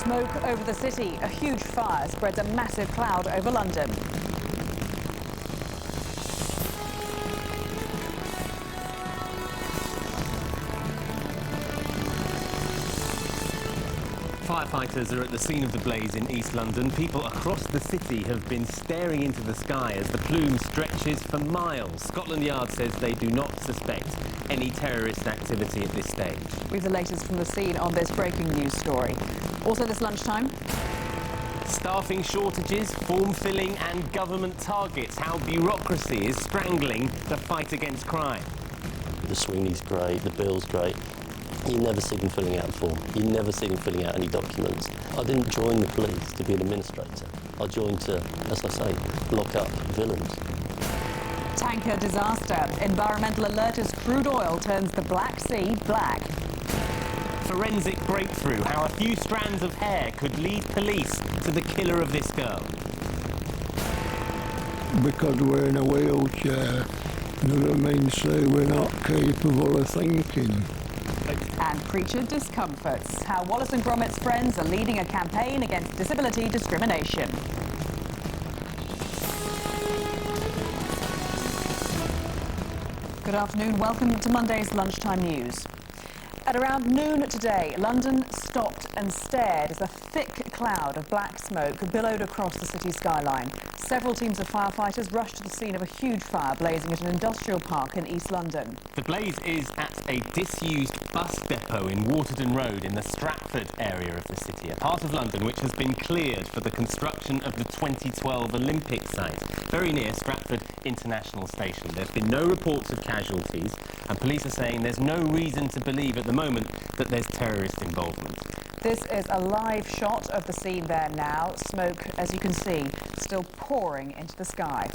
Smoke over the city. A huge fire spreads a massive cloud over London. Firefighters are at the scene of the blaze in East London. People across the city have been staring into the sky as the plume stretches for miles. Scotland Yard says they do not suspect any terrorist activity at this stage. We've the latest from the scene on this breaking news story. Also this lunchtime. Staffing shortages, form filling and government targets. How bureaucracy is strangling the fight against crime. The Sweeney's great, the Bill's great. You never see them filling out a form. You never see them filling out any documents. I didn't join the police to be an administrator. I joined to, as I say, lock up villains. Tanker disaster. Environmental alert as crude oil turns the Black Sea black. Forensic breakthrough. How a few strands of hair could lead police to the killer of this girl. Because we're in a wheelchair, doesn't mean say we're not capable of thinking. And preacher discomforts. How Wallace and Gromit's friends are leading a campaign against disability discrimination. Good afternoon. Welcome to Monday's Lunchtime News. At around noon today, London stopped and stared as a thick cloud of black smoke billowed across the city skyline. Several teams of firefighters rushed to the scene of a huge fire blazing at an industrial park in East London. The blaze is at a disused bus depot in Waterton Road in the Stratford area of the city, a part of London which has been cleared for the construction of the 2012 Olympic site, very near Stratford International Station. There's been no reports of casualties, and police are saying there's no reason to believe at the moment that there's terrorist involvement. This is a live shot of the scene there now. Smoke, as you can see, still pouring into the sky.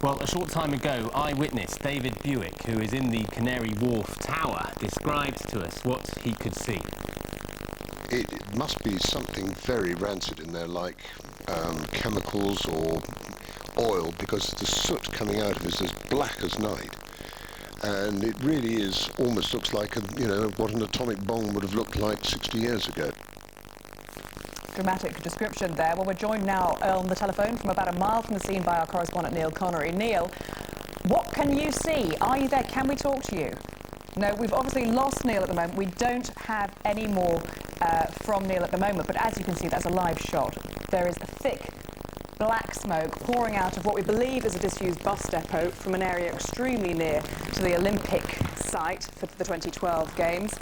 Well, a short time ago, eyewitness David Buick, who is in the Canary Wharf Tower, described to us what he could see. It must be something very rancid in there, like chemicals or oil, because the soot coming out of it is as black as night. And it really is, almost looks like, what an atomic bomb would have looked like 60 years ago. Dramatic description there. Well, we're joined now on the telephone from about a mile from the scene by our correspondent Neil Connery. Neil, what can you see? Are you there? Can we talk to you? No, we've obviously lost Neil at the moment. We don't have any more from Neil at the moment, but as you can see, that's a live shot. There is a thick black smoke pouring out of what we believe is a disused bus depot from an area extremely near to the Olympic site for the 2012 Games.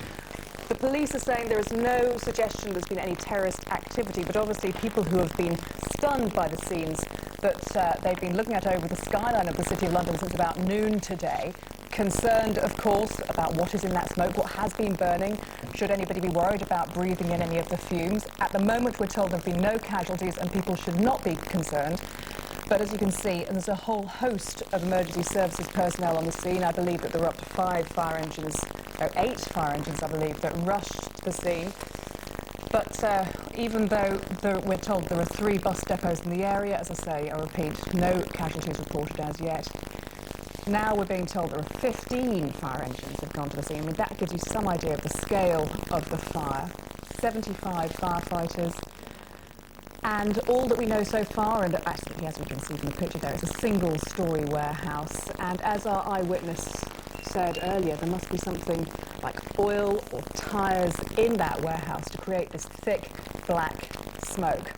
The police are saying there is no suggestion there's been any terrorist activity, but obviously people who have been stunned by the scenes that they've been looking at over the skyline of the City of London since about noon today, concerned, of course, about what is in that smoke, what has been burning. Should anybody be worried about breathing in any of the fumes? At the moment, we're told there have been no casualties and people should not be concerned. But as you can see, there's a whole host of emergency services personnel on the scene. I believe that there were up to 8 fire engines, I believe, that rushed to the scene. But even though we're told there are 3 bus depots in the area, as I say, I repeat, no casualties reported as yet. Now we're being told there are 15 fire engines have gone to the scene. I mean, that gives you some idea of the scale of the fire. 75 firefighters. And all that we know so far, and actually, as we can see from the picture there, it's a single-storey warehouse. And as our eyewitness said earlier, there must be something like oil or tyres in that warehouse to create this thick, black smoke.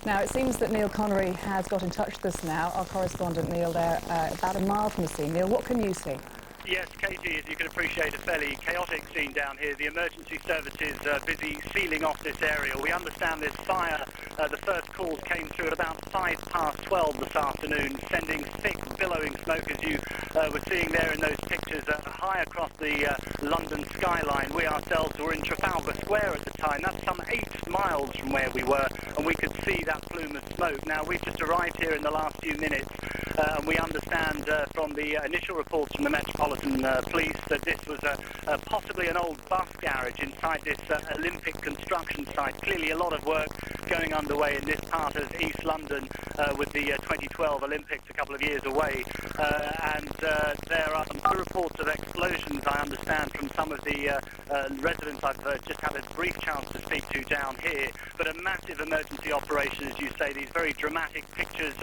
Now, it seems that Neil Connery has got in touch with us now, our correspondent Neil there, about a mile from the scene. Neil, what can you see? Yes, Katie, as you can appreciate, a fairly chaotic scene down here. The emergency services are busy sealing off this area. We understand this fire, the first calls came through at about 12:05 this afternoon, sending thick, billowing smoke, as you were seeing there in those pictures, high across the London skyline. We ourselves were in Trafalgar Square at the time. That's some 8 miles from where we were, and we could see that plume of smoke. Now, we've just arrived here in the last few minutes, and we understand from the initial reports from the Metropolitan Police that this was possibly an old bus garage inside this Olympic construction site. Clearly a lot of work going underway in this part of East London with the 2012 Olympics a couple of years away. And there are no reports of explosions, I understand, from some of the residents I've just had a brief chance to speak to down here. But a massive emergency operation, as you say, these very dramatic pictures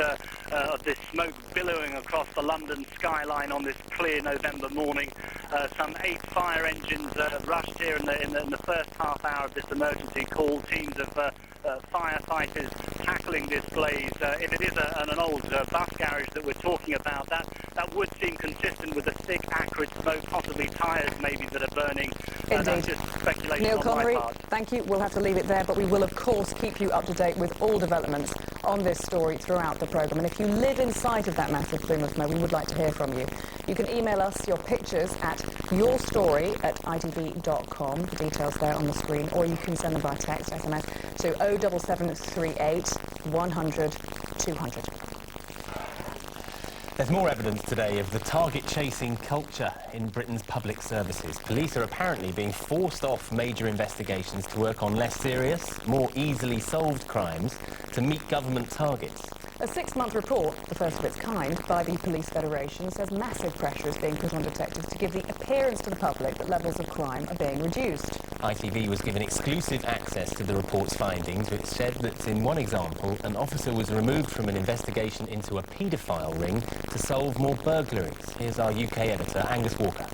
of this smoke billowing across the London skyline on this clear November morning. Some 8 fire engines rushed here in the first half hour of this emergency call. Teams of firefighters tackling this blaze. If it is an old bus garage that we're talking about, that would seem consistent with the thick, acrid smoke, possibly tyres maybe that are burning. That's just speculation Neil on Connery, my part. thank you. We'll have to leave it there, but we will, of course, keep you up to date with all developments on this story throughout the programme. And if you live inside of that massive plume of smoke, we would like to hear from you. You can email us your pictures at yourstory@itv.com. The details there on the screen, or you can send them by text, SMS, to 07738 100 200. There's more evidence today of the target-chasing culture in Britain's public services. Police are apparently being forced off major investigations to work on less serious, more easily solved crimes to meet government targets. A 6-month report, the first of its kind, by the Police Federation says massive pressure is being put on detectives to give the appearance to the public that levels of crime are being reduced. ITV was given exclusive access to the report's findings, which said that in one example, an officer was removed from an investigation into a paedophile ring to solve more burglaries. Here's our UK editor, Angus Walker.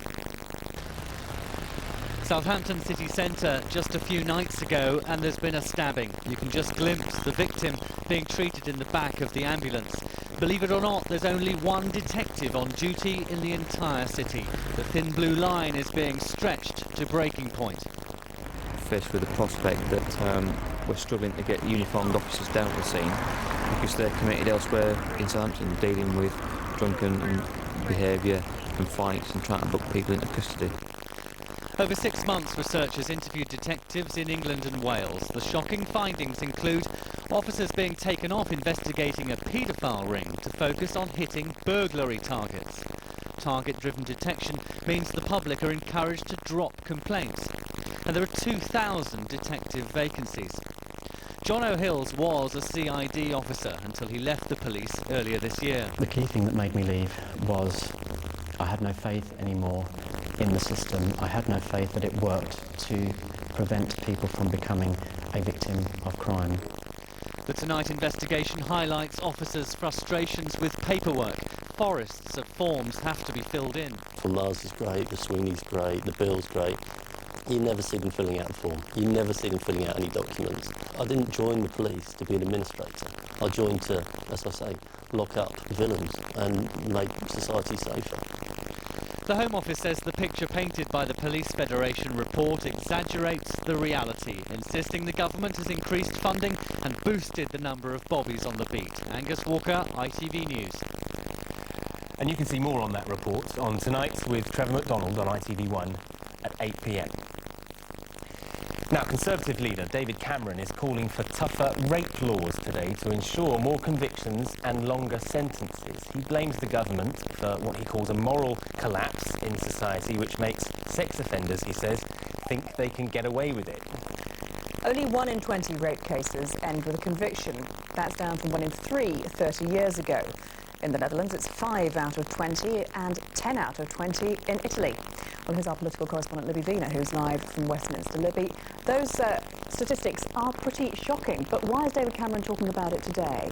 Southampton city centre just a few nights ago, and there's been a stabbing. You can just glimpse the victim being treated in the back of the ambulance. Believe it or not, there's only one detective on duty in the entire city. The thin blue line is being stretched to breaking point. Faced with the prospect that we're struggling to get uniformed officers down to the scene because they're committed elsewhere in Southampton, dealing with drunken behaviour and fights and trying to book people into custody. Over 6 months, researchers interviewed detectives in England and Wales. The shocking findings include officers being taken off investigating a paedophile ring to focus on hitting burglary targets. Target-driven detection means the public are encouraged to drop complaints. And there are 2,000 detective vacancies. John O'Hills was a CID officer until he left the police earlier this year. The key thing that made me leave was I had no faith anymore in the system. I had no faith that it worked to prevent people from becoming a victim of crime. The Tonight investigation highlights officers' frustrations with paperwork. Forests of forms have to be filled in. Formars is great, the Sweeney's great, the Bill's great. You never see them filling out the form. You never see them filling out any documents. I didn't join the police to be an administrator. I joined to, as I say, lock up villains and make society safer. The Home Office says the picture painted by the Police Federation report exaggerates the reality, insisting the government has increased funding and boosted the number of bobbies on the beat. Angus Walker, ITV News. And you can see more on that report on Tonight with Trevor McDonald on ITV1 at 8 p.m. Now, Conservative leader David Cameron is calling for tougher rape laws today to ensure more convictions and longer sentences. He blames the government for what he calls a moral collapse in society, which makes sex offenders, he says, think they can get away with it. Only 1 in 20 rape cases end with a conviction. That's down from 1 in 3 30 years ago. In the Netherlands, it's 5 out of 20 and 10 out of 20 in Italy. Well, here's our political correspondent, Libby Vina, who's live from Westminster. Libby, those statistics are pretty shocking, but why is David Cameron talking about it today?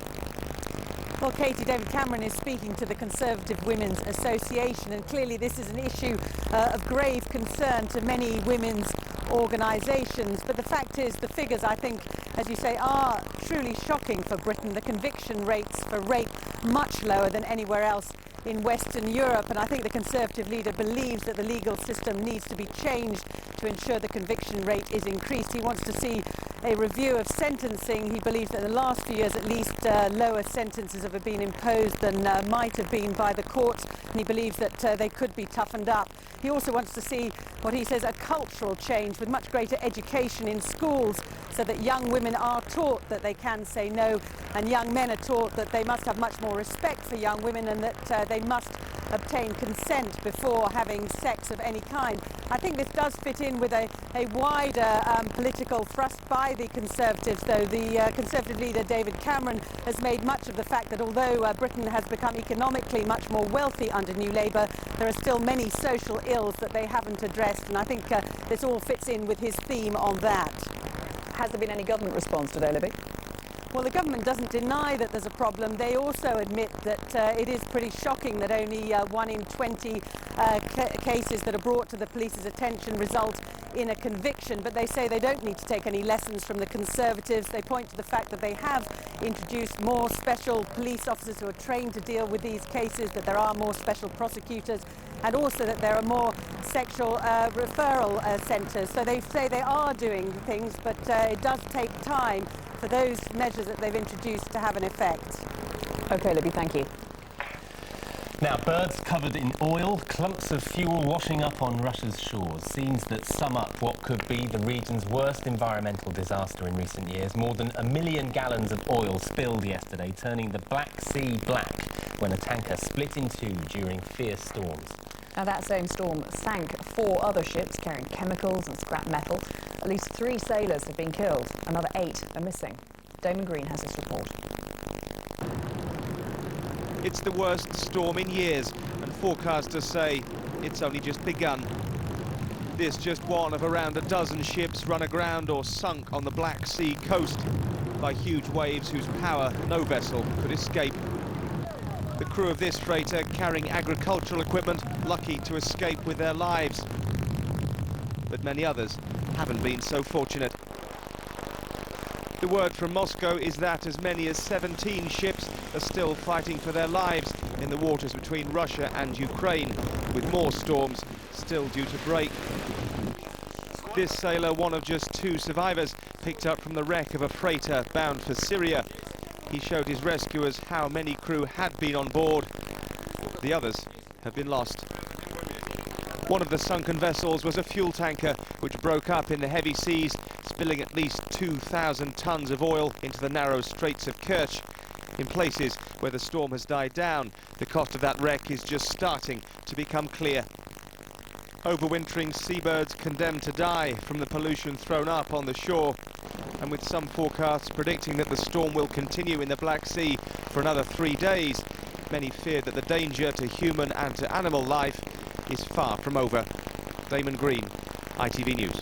Well, Katie, David Cameron is speaking to the Conservative Women's Association, and clearly this is an issue of grave concern to many women's organisations. But the fact is, the figures, I think, as you say, are truly shocking for Britain. The conviction rates for rape much lower than anywhere else in Western Europe, and I think the Conservative leader believes that the legal system needs to be changed to ensure the conviction rate is increased. He wants to see a review of sentencing. He believes that in the last few years at least lower sentences have been imposed than might have been by the courts, and he believes that they could be toughened up. He also wants to see what he says a cultural change with much greater education in schools, so that young women are taught that they can say no, and young men are taught that they must have much more respect for young women, and that they must obtain consent before having sex of any kind. I think this does fit in with a wider political thrust by the Conservatives, though. The Conservative leader David Cameron has made much of the fact that although Britain has become economically much more wealthy under New Labour, there are still many social ills that they haven't addressed, and I think this all fits in with his theme on that. Has there been any government response today, Libby? Well, the government doesn't deny that there's a problem. They also admit that it is pretty shocking that only 1 in 20 cases that are brought to the police's attention result in a conviction, but they say they don't need to take any lessons from the Conservatives. They point to the fact that they have introduced more special police officers who are trained to deal with these cases, that there are more special prosecutors, and also that there are more sexual referral centres. So they say they are doing things, but it does take time for those measures that they've introduced to have an effect. OK, Libby, thank you. Now, birds covered in oil, clumps of fuel washing up on Russia's shores. Scenes that sum up what could be the region's worst environmental disaster in recent years. More than 1 million gallons of oil spilled yesterday, turning the Black Sea black when a tanker split in two during fierce storms. Now, that same storm sank 4 other ships carrying chemicals and scrap metal. At least 3 sailors have been killed. Another 8 are missing. Damon Green has this report. It's the worst storm in years, and forecasters say it's only just begun. This just one of around a dozen ships run aground or sunk on the Black Sea coast by huge waves whose power no vessel could escape. The crew of this freighter, carrying agricultural equipment, lucky to escape with their lives. But many others haven't been so fortunate. The word from Moscow is that as many as 17 ships are still fighting for their lives in the waters between Russia and Ukraine, with more storms still due to break. This sailor, one of just 2 survivors, picked up from the wreck of a freighter bound for Syria. He showed his rescuers how many crew had been on board. The others have been lost. One of the sunken vessels was a fuel tanker which broke up in the heavy seas, spilling at least 2,000 tons of oil into the narrow Straits of Kerch. In places where the storm has died down, the cost of that wreck is just starting to become clear. Overwintering seabirds condemned to die from the pollution thrown up on the shore, and with some forecasts predicting that the storm will continue in the Black Sea for another 3 days, many fear that the danger to human and to animal life is far from over. Damon Green, ITV News.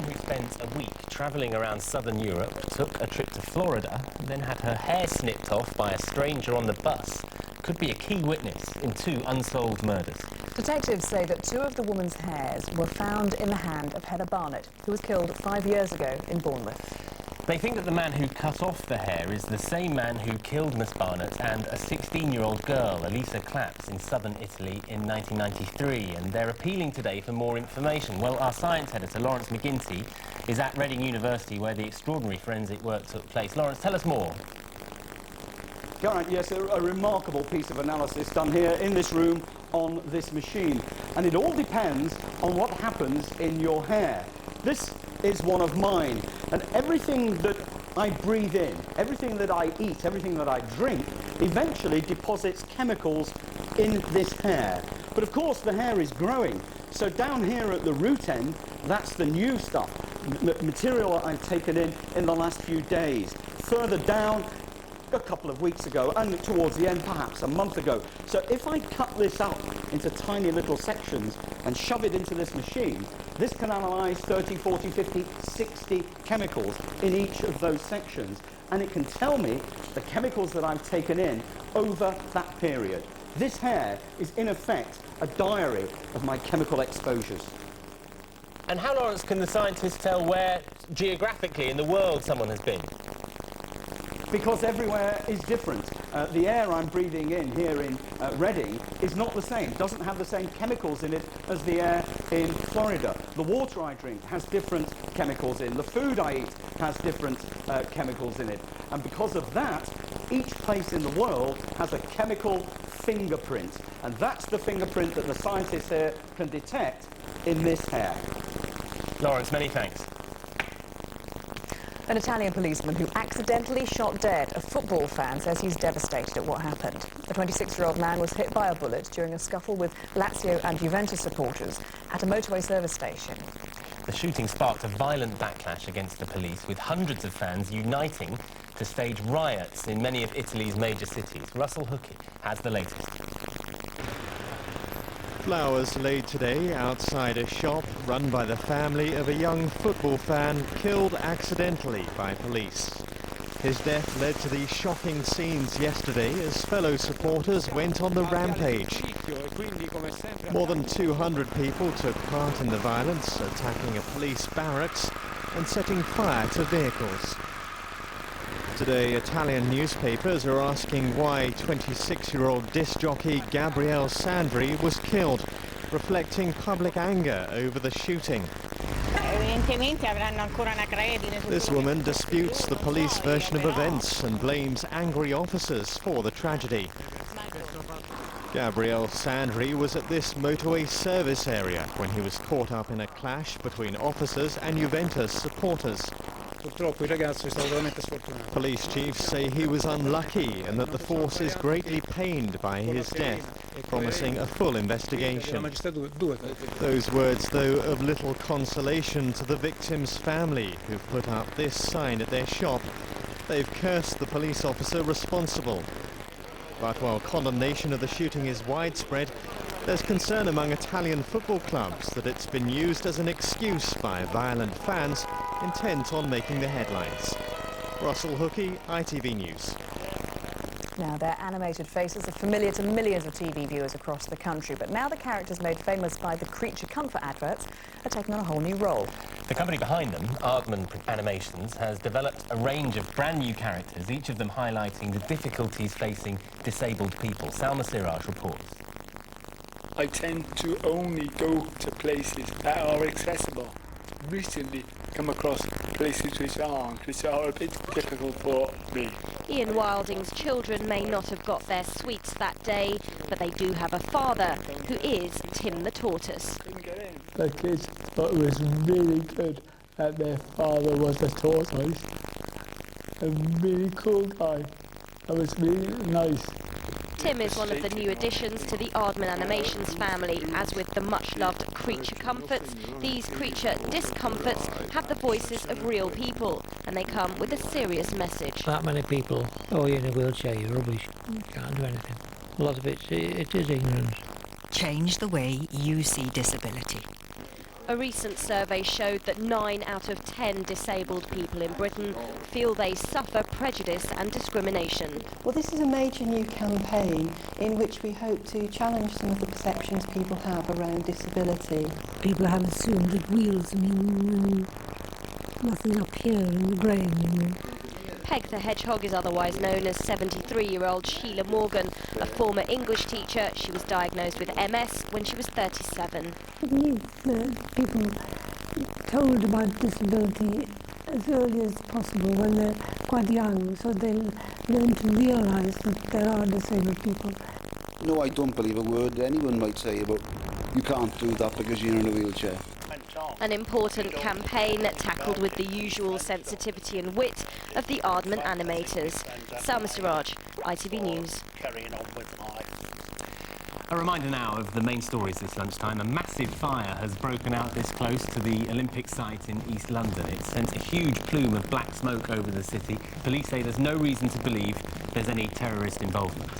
Who spent a week travelling around southern Europe, took a trip to Florida, then had her hair snipped off by a stranger on the bus, could be a key witness in 2 unsolved murders. Detectives say that 2 of the woman's hairs were found in the hand of Heather Barnett, who was killed 5 years ago in Bournemouth. They think that the man who cut off the hair is the same man who killed Miss Barnett and a 16-year-old girl, Elisa Claps, in southern Italy in 1993, and they're appealing today for more information. Well, our science editor, Lawrence McGinty, is at Reading University, where the extraordinary forensic work took place. Lawrence, tell us more. Geraint, yes, a remarkable piece of analysis done here in this room on this machine. And it all depends on what happens in your hair. This is one of mine, and everything that I breathe in, everything that I eat, everything that I drink, eventually deposits chemicals in this hair. But of course the hair is growing, so down here at the root end, that's the new stuff, material I've taken in the last few days. Further down, a couple of weeks ago, and towards the end perhaps a month ago. So if I cut this up into tiny little sections and shove it into this machine, this can analyse 30, 40, 50, 60 chemicals in each of those sections, and it can tell me the chemicals that I've taken in over that period. This hair is in effect a diary of my chemical exposures. And how, Lawrence, can the scientists tell where geographically in the world someone has been? Because everywhere is different. The air I'm breathing in here in Reading is not the same, doesn't have the same chemicals in it as the air in Florida. The water I drink has different chemicals in. The food I eat has different chemicals in it. And because of that, each place in the world has a chemical fingerprint. And that's the fingerprint that the scientists here can detect in this hair. Lawrence, many thanks. An Italian policeman who accidentally shot dead a football fan says he's devastated at what happened. The 26-year-old man was hit by a bullet during a scuffle with Lazio and Juventus supporters at a motorway service station. The shooting sparked a violent backlash against the police, with hundreds of fans uniting to stage riots in many of Italy's major cities. Russell Hookie has the latest. Flowers laid today outside a shop run by the family of a young football fan killed accidentally by police. His death led to these shocking scenes yesterday as fellow supporters went on the rampage. More than 200 people took part in the violence, attacking a police barracks and setting fire to vehicles. Today, Italian newspapers are asking why 26-year-old disc jockey Gabriele Sandri was killed, reflecting public anger over the shooting. This woman disputes the police version of events and blames angry officers for the tragedy. Gabriele Sandri was at this motorway service area when he was caught up in a clash between officers and Juventus supporters. Police chiefs say he was unlucky and that the force is greatly pained by his death, promising a full investigation. Those words, though, of little consolation to the victim's family, who put up this sign at their shop. They've cursed the police officer responsible. But while condemnation of the shooting is widespread, there's concern among Italian football clubs that it's been used as an excuse by violent fans intent on making the headlines. Russell Hookie, ITV News. Now, their animated faces are familiar to millions of TV viewers across the country, but now the characters made famous by the Creature Comfort adverts are taking on a whole new role. The company behind them, Aardman Animations, has developed a range of brand new characters, each of them highlighting the difficulties facing disabled people. Salma Siraj reports. I tend to only go to places that are accessible. Recently come across places which aren't, which are a bit difficult for me. Ian Wilding's children may not have got their sweets that day, but they do have a father, who is Tim the Tortoise. The kids thought it was really good that their father was a tortoise. A really cool guy. That was really nice. Tim is one of the new additions to the Aardman Animations family. As with the much-loved Creature Comforts, these creature discomforts have the voices of real people, and they come with a serious message. That many people, oh, you're in a wheelchair, you're rubbish, you can't do anything. A lot of it is ignorance. Change the way you see disability. A recent survey showed that 9 out of 10 disabled people in Britain feel they suffer prejudice and discrimination. Well, this is a major new campaign in which we hope to challenge some of the perceptions people have around disability. People have assumed that wheels mean nothing up here in the brain. Peg the Hedgehog is otherwise known as 73-year-old Sheila Morgan, a former English teacher. She was diagnosed with MS when she was 37. It needs people told about disability as early as possible when they're quite young, so they'll learn to realise that there are disabled people. No, I don't believe a word anyone might say about you can't do that because you're in a wheelchair. An important campaign tackled with the usual sensitivity and wit of the Aardman animators. Salma Siraj, ITV News. A reminder now of the main stories this lunchtime. A massive fire has broken out this close to the Olympic site in East London. It sent a huge plume of black smoke over the city. Police say there's no reason to believe there's any terrorist involvement.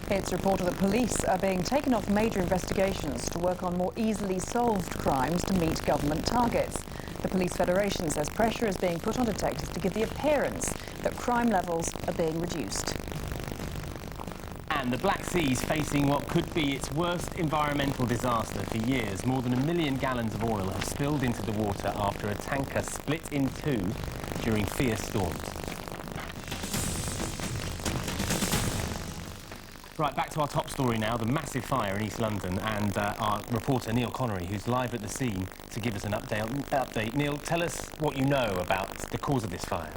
It's reported that police are being taken off major investigations to work on more easily solved crimes to meet government targets. The Police Federation says pressure is being put on detectives to give the appearance that crime levels are being reduced. And the Black Sea is facing what could be its worst environmental disaster for years. More than 1 million gallons of oil have spilled into the water after a tanker split in two during fierce storms. Right, back to our top story now, the massive fire in East London, and our reporter Neil Connery, who's live at the scene to give us an update. Neil, tell us what you know about the cause of this fire.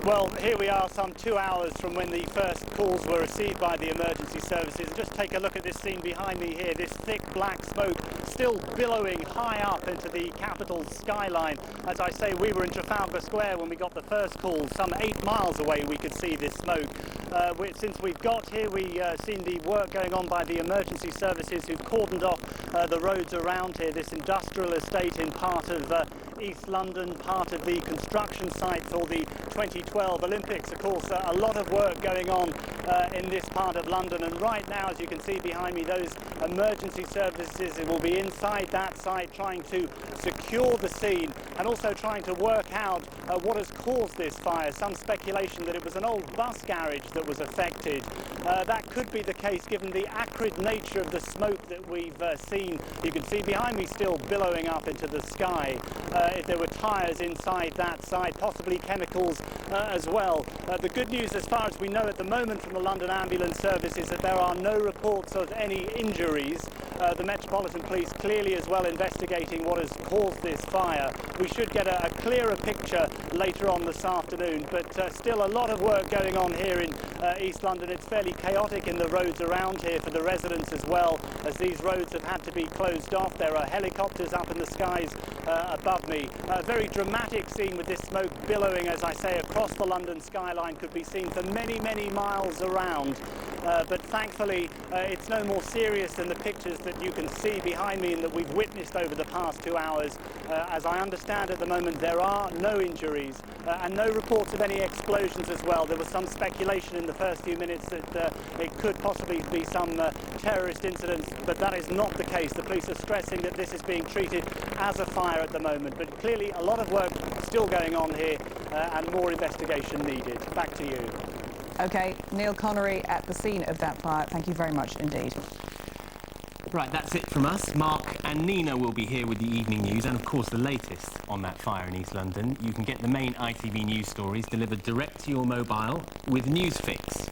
Well, here we are some 2 hours from when the first calls were received by the emergency services. And just take a look at this scene behind me here, this thick black smoke still billowing high up into the capital skyline. As I say, we were in Trafalgar Square when we got the first call. Some 8 miles away we could see this smoke. Since we've got here, we've seen the work going on by the emergency services who've cordoned off the roads around here. This industrial estate in part of East London, part of the construction site for the 2012 Olympics. Of course, a lot of work going on in this part of London, and right now, as you can see behind me, those emergency services will be inside that site trying to secure the scene and also trying to work out what has caused this fire. Some speculation that it was an old bus garage that was affected. That could be the case given the acrid nature of the smoke that we've seen. You can see behind me still billowing up into the sky. If there were tyres inside that site, possibly chemicals as well. The good news as far as we know at the moment from the London Ambulance Service is that there are no reports of any injuries. The Metropolitan Police clearly as well investigating what has caused this fire. We should get a clearer picture later on this afternoon, but still a lot of work going on here in East London. It's fairly chaotic in the roads around here for the residents as well, as these roads have had to be closed off. There are helicopters up in the skies above me. A very dramatic scene with this smoke billowing, as I say, across the London skyline, could be seen for many, many miles around. But thankfully, it's no more serious than the pictures that you can see behind me and that we've witnessed over the past 2 hours. As I understand at the moment, there are no injuries and no reports of any explosions as well. There was some speculation in the first few minutes that it could possibly be some terrorist incidents, but that is not the case. The police are stressing that this is being treated as a fire at the moment, but clearly a lot of work still going on here and more investigation needed. Back to you. OK, Neil Connery at the scene of that fire. Thank you very much indeed. Right, that's it from us. Mark and Nina will be here with the evening news and, of course, the latest on that fire in East London. You can get the main ITV news stories delivered direct to your mobile with Newsfix.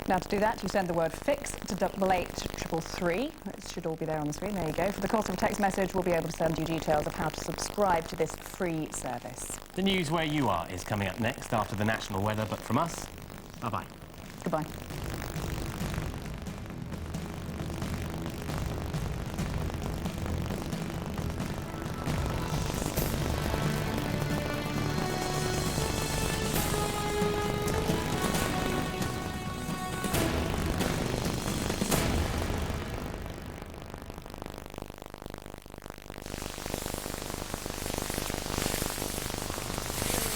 Now, to do that, you send the word FIX to 88833. It should all be there on the screen. There you go. For the cost of a text message, we'll be able to send you details of how to subscribe to this free service. The news where you are is coming up next after the national weather, but from us, bye-bye. Goodbye.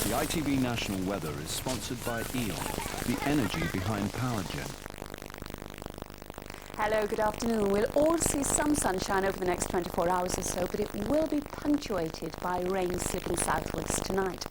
The ITV National Weather is sponsored by E.ON, the energy behind power gen. Hello, good afternoon. We'll all see some sunshine over the next 24 hours or so, but it will be punctuated by rain slipping southwards tonight.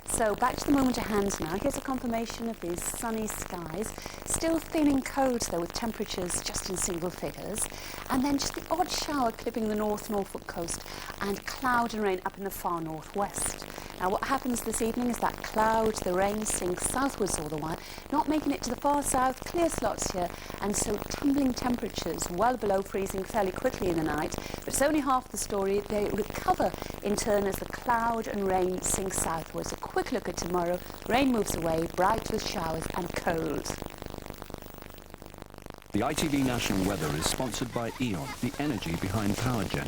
So back to the moment at hand now. Here's a confirmation of these sunny skies. Still feeling cold though, with temperatures just in single figures. And then just the odd shower clipping the Norfolk coast and cloud and rain up in the far northwest. Now what happens this evening is that cloud, the rain sinks southwards all the while, not making it to the far south, clear slots here, and so tumbling temperatures well below freezing fairly quickly in the night. But it's only half the story. They recover in turn as the cloud and rain sinks southwards. A quick look at tomorrow. Rain moves away, bright with showers and cold. The ITV National Weather is sponsored by E.ON, the energy behind power gen.